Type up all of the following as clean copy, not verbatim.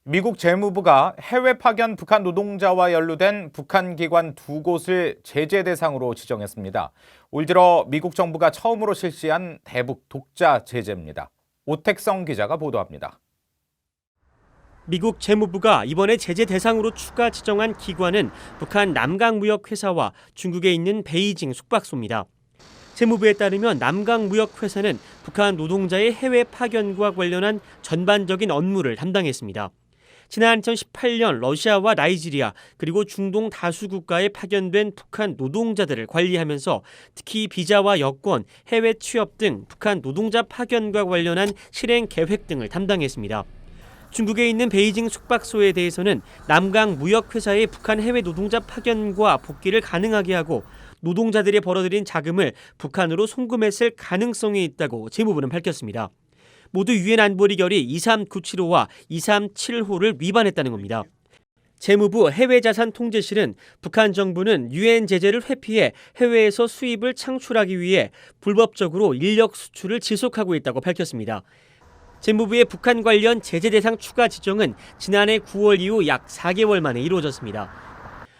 미국 재무부가 해외 파견 북한 노동자와 연루된 북한 기관 2곳을 제재 대상으로 지정했습니다. 올 들어 미국 정부가 처음으로 실시한 대북 독자 제재입니다. 오택성 기자가 보도합니다. 미국 재무부가 이번에 제재 대상으로 추가 지정한 기관은 북한 남강무역회사와 중국에 있는 베이징 숙박소입니다. 재무부에 따르면 남강무역회사는 북한 노동자의 해외 파견과 관련한 전반적인 업무를 담당했습니다. 지난 2018년 러시아와 나이지리아 그리고 중동 다수 국가에 파견된 북한 노동자들을 관리하면서 특히 비자와 여권, 해외 취업 등 북한 노동자 파견과 관련한 실행 계획 등을 담당했습니다. 중국에 있는 베이징 숙박소에 대해서는 남강무역회사의 북한 해외 노동자 파견과 복귀를 가능하게 하고 노동자들이 벌어들인 자금을 북한으로 송금했을 가능성이 있다고 재무부는 밝혔습니다. 모두 유엔 안보리 결의 23975와 237호를 위반했다는 겁니다. 재무부 해외자산통제실은 북한 정부는 유엔 제재를 회피해 해외에서 수입을 창출하기 위해 불법적으로 인력 수출을 지속하고 있다고 밝혔습니다. 재무부의 북한 관련 제재 대상 추가 지정은 지난해 9월 이후 약 4개월 만에 이루어졌습니다.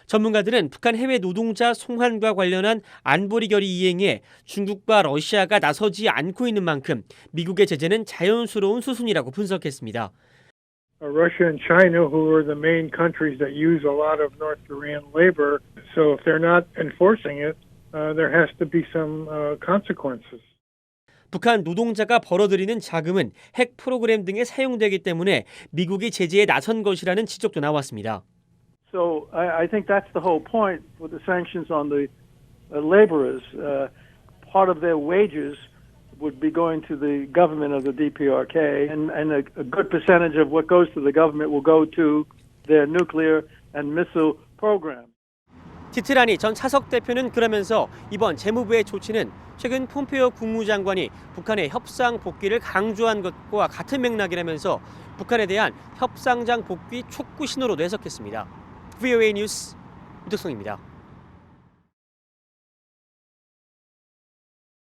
전문가들은 북한 해외 노동자 송환과 관련한 안보리 결의 이행에 중국과 러시아가 나서지 않고 있는 만큼 미국의 제재는 자연스러운 수순이라고 분석했습니다. Russia and China, who are the main countries that use a lot of North Korean labor, so if they're not enforcing it, there has to be some consequences. 북한 노동자가 벌어들이는 자금은 핵 프로그램 등에 사용되기 때문에 미국이 제재에 나선 것이라는 지적도 나왔습니다. So I think that's the whole point with the sanctions on the laborers. Part of their wages would be going to the government of the DPRK, and a good percentage of what goes to the government will go to their nuclear and missile program. 티트라니 전 차석 대표는 그러면서 이번 재무부의 조치는 최근 폼페이오 국무장관이 북한의 협상 복귀를 강조한 것과 같은 맥락이라면서 북한에 대한 협상장 복귀 촉구 신호로도 해석했습니다. VOA 뉴스 유덕성입니다.